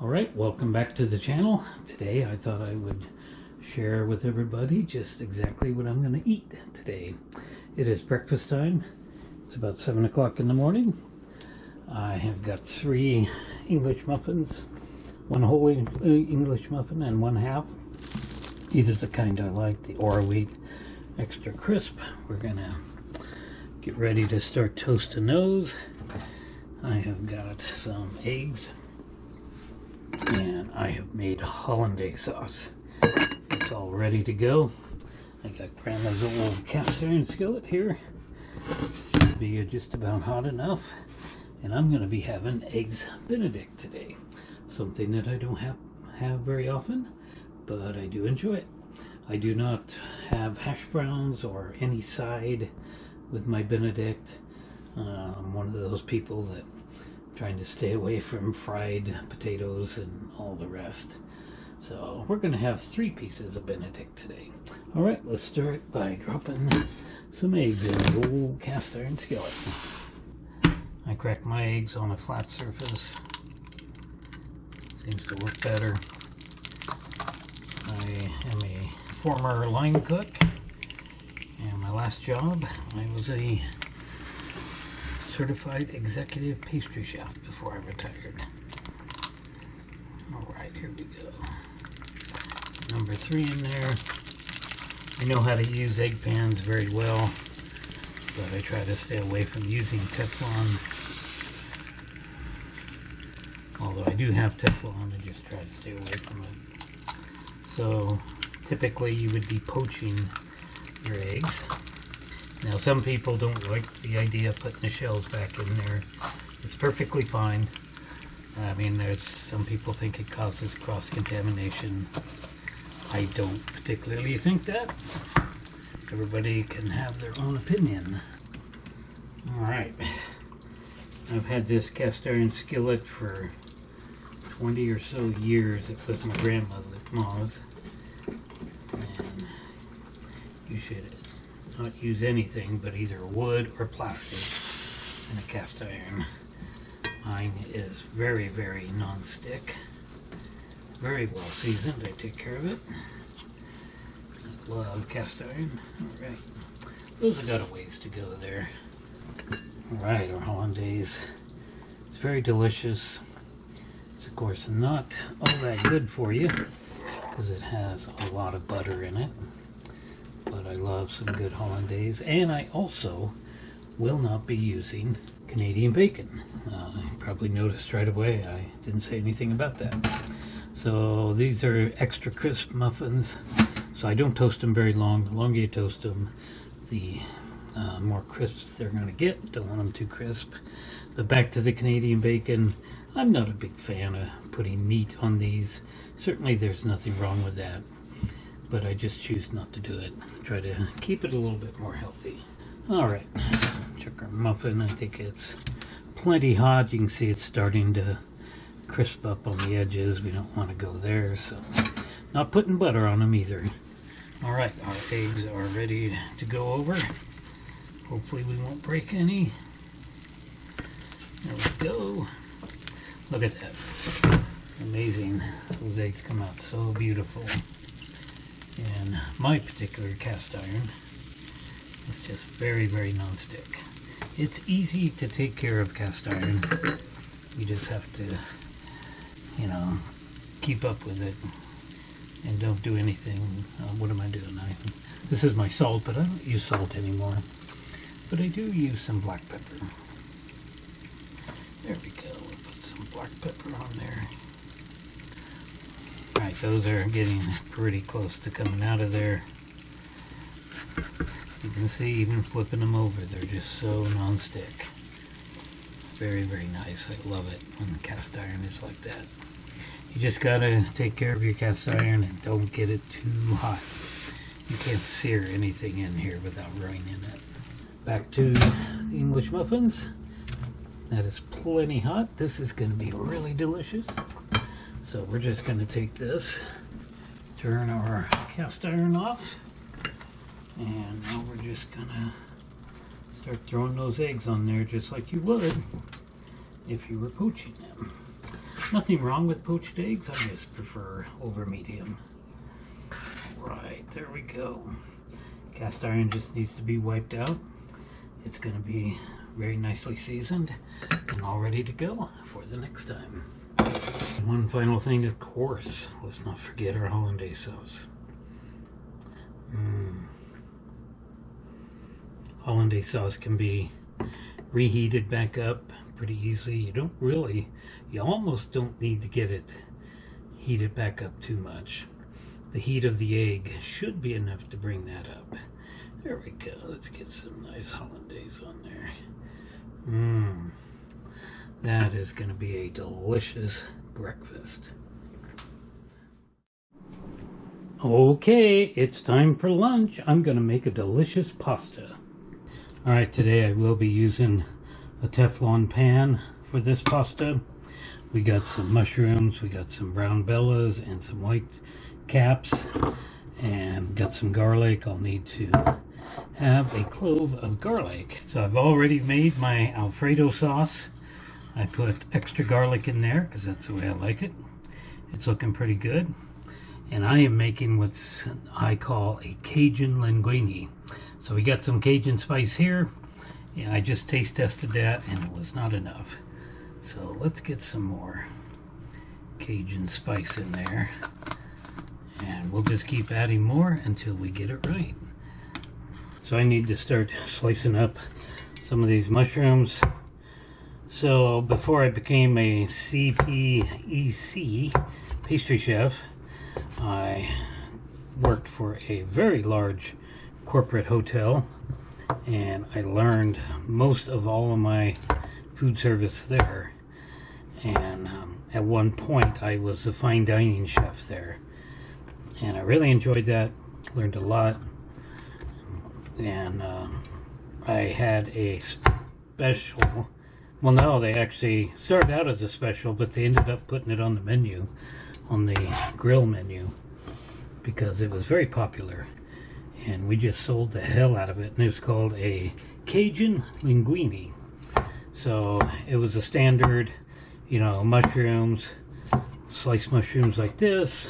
Alright, welcome back to the channel. Today I thought I would share with everybody just exactly what I'm going to eat today. It is breakfast time. It's about 7 o'clock in the morning. I have got 3 English muffins, 1 whole English muffin and 1 half. Either the kind I like, the Ora-Wheat extra crisp. We're going to get ready to start toasting those. I have got some eggs. And I have made hollandaise sauce. It's all ready to go. I got Grandma's old cast iron skillet here. Should be just about hot enough. And I'm going to be having eggs Benedict today. Something that I don't have very often, but I do enjoy it. I do not have hash browns or any side with my Benedict. I'm one of those people that trying to stay away from fried potatoes and all the rest. So we're going to have 3 pieces of Benedict today. Alright, let's start by dropping some eggs in the old cast iron skillet. I crack my eggs on a flat surface. Seems to work better. I am a former line cook, and my last job I was a certified executive pastry chef before I retired. Alright, here we go. Number 3 in there. I know how to use egg pans very well, but I try to stay away from using Teflon. Although I do have Teflon, I just try to stay away from it. So typically you would be poaching your eggs. Now some people don't like the idea of putting the shells back in there. It's perfectly fine. I mean, there's some people think it causes cross-contamination. I don't particularly think that. Everybody can have their own opinion. Alright. I've had this cast iron skillet for 20 or so years. It was my grandmother's. And you should not use anything but either wood or plastic in a cast iron. Mine is very, very non-stick. Very well seasoned. I take care of it. I love cast iron. Alright. Those have got a ways to go there. Alright, our hollandaise. It's very delicious. It's of course not all that good for you because it has a lot of butter in it. But I love some good hollandaise, and I also will not be using Canadian bacon. You probably noticed right away I didn't say anything about that. So these are extra crisp muffins, so I don't toast them very long. The longer you toast them, the more crisp they're going to get. Don't want them too crisp. But back to the Canadian bacon, I'm not a big fan of putting meat on these. Certainly there's nothing wrong with that, but I just choose not to do it. Try to keep it a little bit more healthy. Alright, check our muffin. I think it's plenty hot. You can see it's starting to crisp up on the edges. We don't want to go there, so not putting butter on them either. Alright, our eggs are ready to go over. Hopefully we won't break any. There we go. Look at that. Amazing. Those eggs come out so beautiful. And my particular cast iron is just very, very non-stick. It's easy to take care of cast iron. You just have to, you know, keep up with it and don't do anything. What am I doing? This is my salt, but I don't use salt anymore. But I do use some black pepper. There we go. We'll put some black pepper on there. Alright, those are getting pretty close to coming out of there. You can see, even flipping them over, they're just so non-stick. Very, very nice. I love it when cast iron is like that. You just gotta take care of your cast iron and don't get it too hot. You can't sear anything in here without ruining it. Back to the English muffins. That is plenty hot. This is going to be really delicious. So we're just going to take this, turn our cast iron off, and now we're just going to start throwing those eggs on there just like you would if you were poaching them. Nothing wrong with poached eggs, I just prefer over medium. Right, there we go. Cast iron just needs to be wiped out. It's going to be very nicely seasoned and all ready to go for the next time. And one final thing, of course, let's not forget our hollandaise sauce. Hollandaise sauce can be reheated back up pretty easily. You almost don't need to get it heated back up too much. The heat of the egg should be enough to bring that up. There we go. Let's get some nice hollandaise on there. That is going to be a delicious breakfast. Okay, it's time for lunch. I'm going to make a delicious pasta. Alright, today I will be using a Teflon pan for this pasta. We got some mushrooms, we got some brown bellas and some white caps, and got some garlic. I'll need to have a clove of garlic. So I've already made my Alfredo sauce. I put extra garlic in there because that's the way I like it. It's looking pretty good. And I am making what I call a Cajun linguine. So we got some Cajun spice here. Yeah, I just taste tested that and it was not enough. So let's get some more Cajun spice in there. And we'll just keep adding more until we get it right. So I need to start slicing up some of these mushrooms. So before I became a CPEC pastry chef, I worked for a very large corporate hotel, and I learned most of all of my food service there. And at one point I was the fine dining chef there, and I really enjoyed that. Learned a lot. And I had a special, well, no, they actually started out as a special, but they ended up putting it on the menu, on the grill menu, because it was very popular, and we just sold the hell out of it. And it was called a Cajun linguine. So it was a standard, you know, mushrooms, sliced mushrooms like this,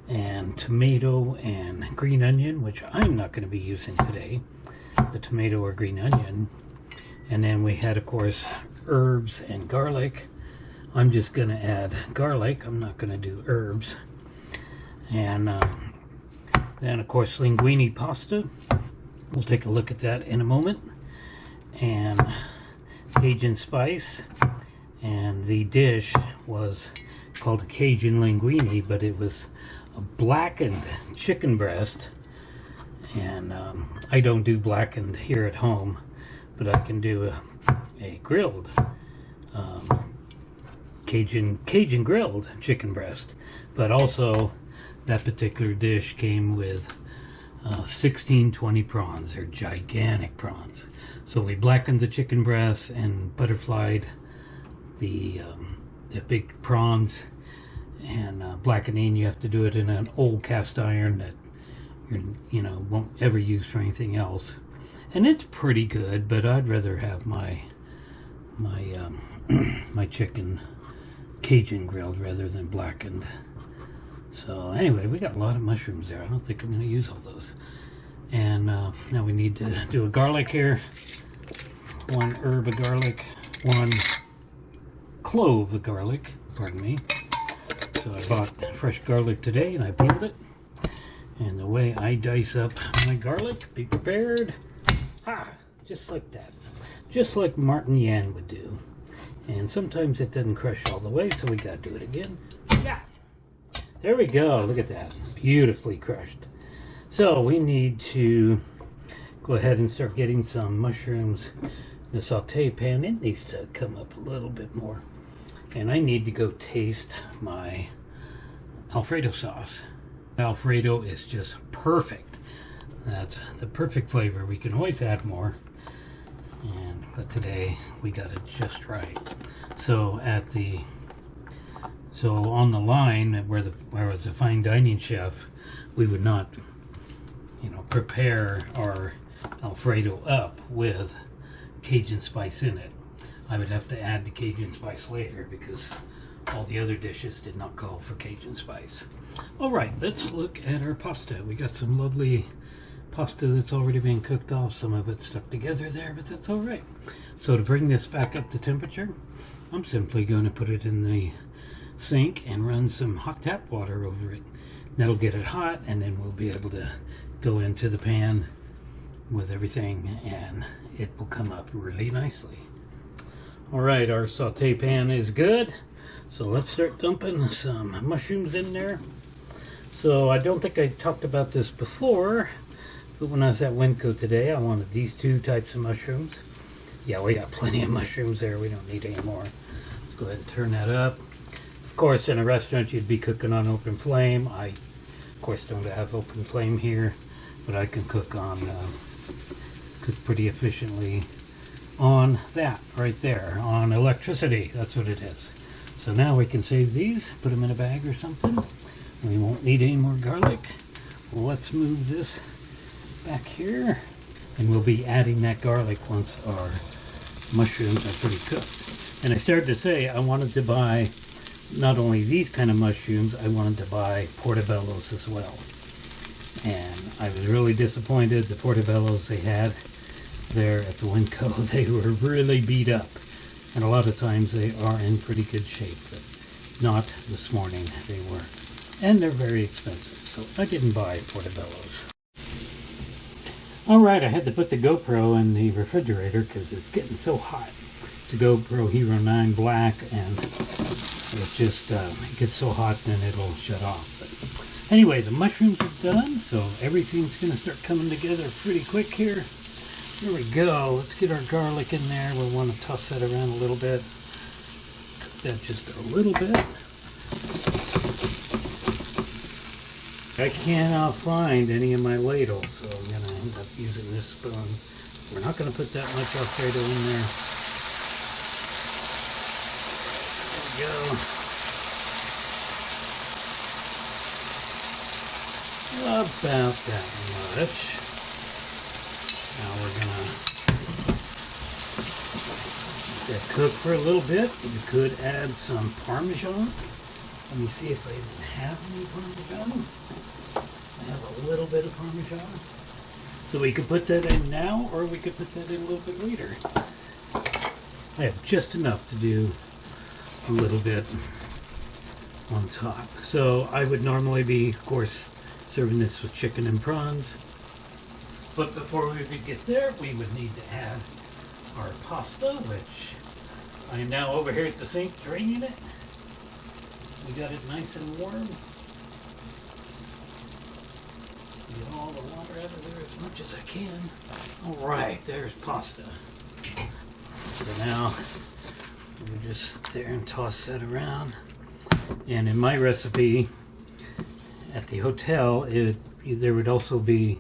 and tomato and green onion, which I'm not going to be using today, the tomato or green onion. And then we had, of course, herbs and garlic. I'm just going to add garlic. I'm not going to do herbs. And then, of course, linguine pasta. We'll take a look at that in a moment. And Cajun spice. And the dish was called a Cajun linguine, but it was a blackened chicken breast. And I don't do blackened here at home, but I can do a grilled Cajun grilled chicken breast. But also that particular dish came with 1620 prawns. They're gigantic prawns. So we blackened the chicken breast and butterflied the big prawns. And blackening, you have to do it in an old cast iron that you know won't ever use for anything else. And it's pretty good, but I'd rather have my my chicken Cajun grilled rather than blackened. So anyway, we got a lot of mushrooms there. I don't think I'm going to use all those. And now we need to do a garlic here. 1 herb of garlic, 1 clove of garlic, pardon me. So I bought fresh garlic today and I peeled it. And the way I dice up my garlic, be prepared. Just like that. Just like Martin Yan would do. And sometimes it doesn't crush all the way, so we gotta do it again. Yeah. There we go. Look at that. Beautifully crushed. So we need to go ahead and start getting some mushrooms in the saute pan. It needs to come up a little bit more. And I need to go taste my Alfredo sauce. Alfredo is just perfect. That's the perfect flavor. We can always add more, but today we got it just right. So on the line where I was a fine dining chef, we would not, prepare our Alfredo up with Cajun spice in it. I would have to add the Cajun spice later because All the other dishes did not call for Cajun spice. All right, let's look at our pasta. We got some lovely pasta that's already been cooked off. Some of it stuck together there, but that's all right. So to bring this back up to temperature, I'm simply going to put it in the sink and run some hot tap water over it. That'll get it hot, and then we'll be able to go into the pan with everything, and it will come up really nicely. All right, our saute pan is good. So let's start dumping some mushrooms in there. So I don't think I talked about this before, but when I was at Winco today, I wanted these two types of mushrooms. Yeah, we got plenty of mushrooms there. We don't need any more. Let's go ahead and turn that up. Of course, in a restaurant, you'd be cooking on open flame. I, of course, don't have open flame here, but I can cook pretty efficiently on that right there, on electricity. That's what it is. So now we can save these, put them in a bag or something. We won't need any more garlic. Let's move this back here, and we'll be adding that garlic once our mushrooms are pretty cooked. And I started to say I wanted to buy not only these kind of mushrooms, I wanted to buy portobellos as well. And I was really disappointed. The portobellos they had there at the Winco, they were really beat up. And a lot of times they are in pretty good shape, but not this morning they were. And they're very expensive, so I didn't buy portobellos. Alright, I had to put the GoPro in the refrigerator because it's getting so hot. It's a GoPro Hero 9 Black, and it just it gets so hot then it'll shut off. But anyway, the mushrooms are done, so everything's going to start coming together pretty quick here. Here we go. Let's get our garlic in there. We'll want to toss that around a little bit. Cook that just a little bit. I cannot find any of my ladles, so I'm going to end up using this spoon. We're not going to put that much Alfredo in there. There we go. About that much. Now we're gonna let that cook for a little bit. You could add some Parmesan. Let me see if I even have any Parmesan. I have a little bit of Parmesan. So we could put that in now, or we could put that in a little bit later. I have just enough to do a little bit on top. So I would normally be, of course, serving this with chicken and prawns. But before we could get there, we would need to add our pasta, which I am now over here at the sink draining it. We got it nice and warm. Get all the water out of there as much as I can. All right, there's pasta. So now we just sit there and toss that around. And in my recipe at the hotel, there would also be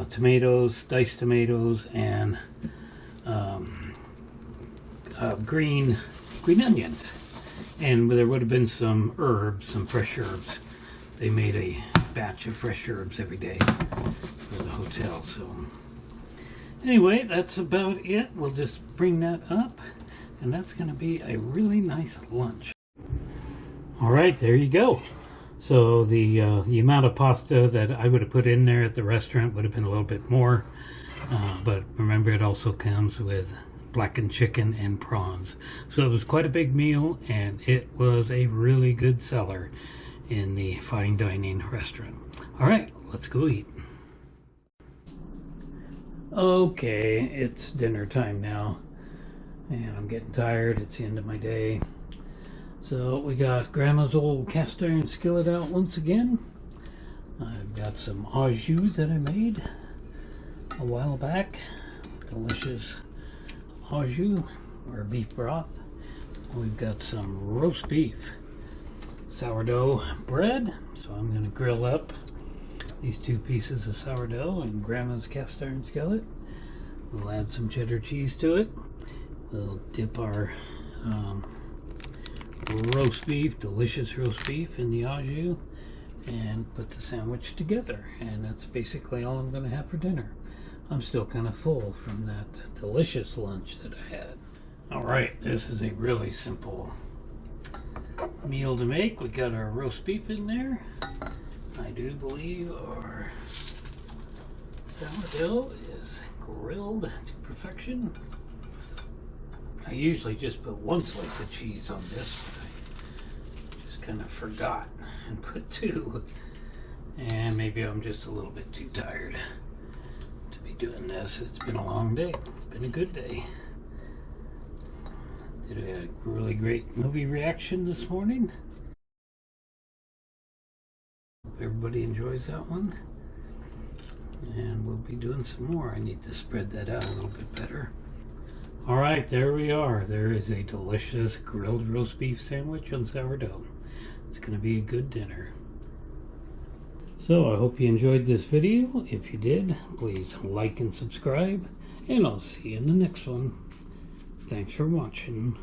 tomatoes, diced tomatoes, and green onions. And there would have been some herbs, some fresh herbs. They made a batch of fresh herbs every day for the hotel. So anyway, that's about it. We'll just bring that up, and that's going to be a really nice lunch. All right, there you go. So the amount of pasta that I would have put in there at the restaurant would have been a little bit more. But remember, it also comes with blackened chicken and prawns. So it was quite a big meal, and it was a really good seller in the fine dining restaurant. All right, let's go eat. Okay, it's dinner time now, and I'm getting tired. It's the end of my day. So we got Grandma's old cast iron skillet out once again. I've got some au jus that I made a while back. Delicious au jus or beef broth. We've got some roast beef, sourdough bread. So I'm going to grill up these 2 pieces of sourdough in Grandma's cast iron skillet. We'll add some cheddar cheese to it. We'll dip our roast beef, delicious roast beef, in the au jus and put the sandwich together. And that's basically all I'm going to have for dinner. I'm still kind of full from that delicious lunch that I had. All right, this is a really simple meal to make. We got our roast beef in there. I do believe our sourdough is grilled to perfection. I usually just put one slice of cheese on this, but I just kind of forgot and put two. And maybe I'm just a little bit too tired to be doing this. It's been a long day. It's been a good day. Did a really great movie reaction this morning. Hope everybody enjoys that one. And we'll be doing some more. I need to spread that out a little bit better. Alright, there we are. There is a delicious grilled roast beef sandwich on sourdough. It's going to be a good dinner. So I hope you enjoyed this video. If you did, please like and subscribe. And I'll see you in the next one. Thanks for watching.